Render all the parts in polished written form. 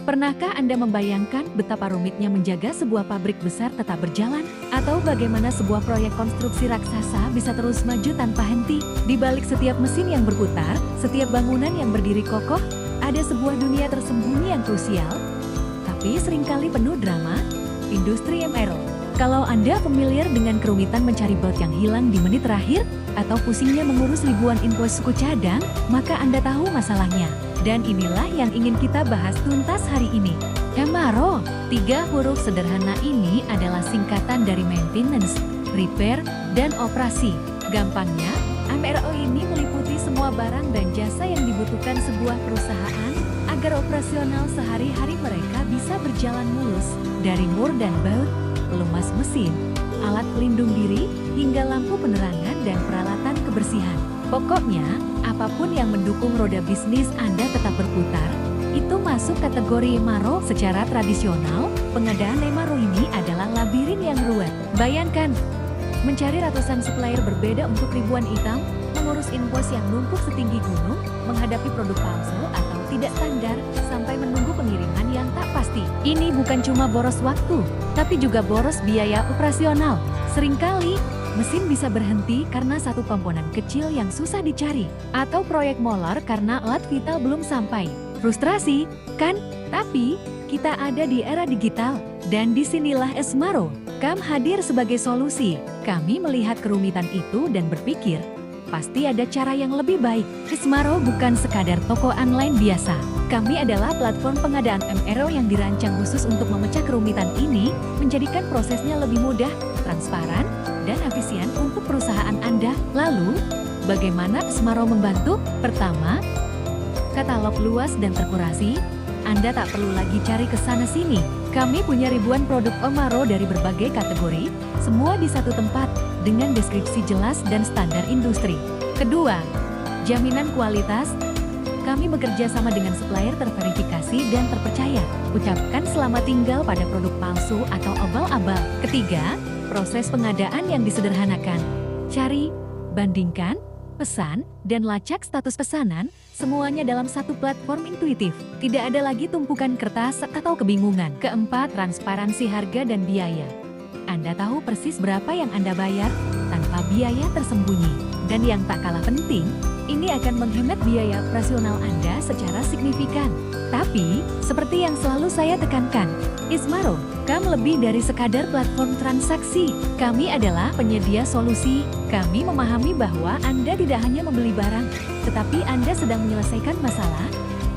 Pernahkah Anda membayangkan betapa rumitnya menjaga sebuah pabrik besar tetap berjalan? Atau bagaimana sebuah proyek konstruksi raksasa bisa terus maju tanpa henti? Di balik setiap mesin yang berputar, setiap bangunan yang berdiri kokoh, ada sebuah dunia tersembunyi yang krusial, tapi seringkali penuh drama. Industri MRO. Kalau Anda familiar dengan kerumitan mencari baut yang hilang di menit terakhir, atau pusingnya mengurus ribuan invoice suku cadang, maka Anda tahu masalahnya. Dan inilah yang ingin kita bahas tuntas hari ini. MRO, 3 huruf sederhana ini adalah singkatan dari maintenance, repair, dan operasi. Gampangnya, MRO ini meliputi semua barang dan jasa yang dibutuhkan sebuah perusahaan agar operasional sehari-hari mereka bisa berjalan mulus. Dari mur dan baut, pelumas mesin, alat pelindung diri, hingga lampu penerangan dan peralatan kebersihan. Pokoknya, apapun yang mendukung roda bisnis Anda tetap berputar, itu masuk kategori MRO. Secara tradisional, pengadaan MRO ini adalah labirin yang ruwet. Bayangkan, mencari ratusan supplier berbeda untuk ribuan item, mengurus invoice yang numpuk setinggi gunung, menghadapi produk palsu atau tidak standar, sampai menunggu pengiriman yang tak pasti. Ini bukan cuma boros waktu, tapi juga boros biaya operasional. Seringkali, mesin bisa berhenti karena satu komponen kecil yang susah dicari, atau proyek molor karena alat vital belum sampai. Frustrasi, kan? Tapi, kita ada di era digital, dan disinilah Esmaro. Kami hadir sebagai solusi. Kami melihat kerumitan itu dan berpikir, pasti ada cara yang lebih baik. Esmaro bukan sekadar toko online biasa. Kami adalah platform pengadaan MRO yang dirancang khusus untuk memecah kerumitan ini, menjadikan prosesnya lebih mudah, transparan, dan efisien untuk perusahaan Anda. Lalu, bagaimana Esmaro membantu? Pertama, katalog luas dan terkurasi. Anda tak perlu lagi cari ke sana-sini. Kami punya ribuan produk MRO dari berbagai kategori, semua di satu tempat, dengan deskripsi jelas dan standar industri. Kedua, jaminan kualitas. Kami bekerja sama dengan supplier terverifikasi dan terpercaya. Ucapkan selamat tinggal pada produk palsu atau abal-abal. Ketiga, proses pengadaan yang disederhanakan. Cari, bandingkan, pesan, dan lacak status pesanan, semuanya dalam satu platform intuitif. Tidak ada lagi tumpukan kertas atau kebingungan. Keempat, transparansi harga dan biaya. Anda tahu persis berapa yang Anda bayar, tanpa biaya tersembunyi. Dan yang tak kalah penting, ini akan menghemat biaya operasional Anda secara signifikan. Tapi, seperti yang selalu saya tekankan, Esmaro, kami lebih dari sekadar platform transaksi. Kami adalah penyedia solusi. Kami memahami bahwa Anda tidak hanya membeli barang, tetapi Anda sedang menyelesaikan masalah,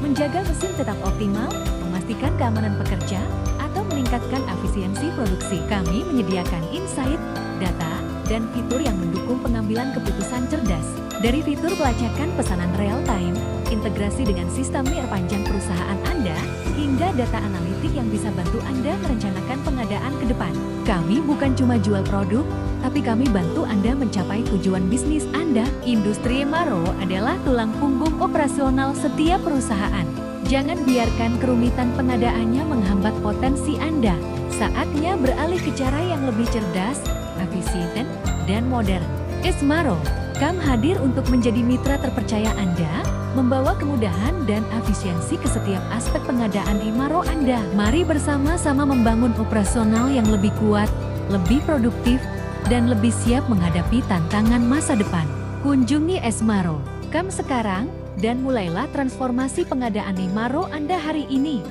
menjaga mesin tetap optimal, memastikan keamanan pekerja, atau meningkatkan efisiensi produksi. Kami menyediakan insight, data, dan fitur yang mendukung pengambilan keputusan cerdas. Dari fitur pelacakan pesanan real-time, integrasi dengan sistem panjang perusahaan Anda, hingga data analitik yang bisa bantu Anda merencanakan pengadaan ke depan. Kami bukan cuma jual produk, tapi kami bantu Anda mencapai tujuan bisnis Anda. Industri MRO adalah tulang punggung operasional setiap perusahaan. Jangan biarkan kerumitan pengadaannya menghambat potensi Anda. Saatnya beralih ke cara yang lebih cerdas, efisien, dan modern. Esmaro, kami hadir untuk menjadi mitra terpercaya Anda, membawa kemudahan dan efisiensi ke setiap aspek pengadaan MRO Anda. Mari bersama-sama membangun operasional yang lebih kuat, lebih produktif, dan lebih siap menghadapi tantangan masa depan. Kunjungi Esmaro, kami sekarang, dan mulailah transformasi pengadaan MRO Anda hari ini.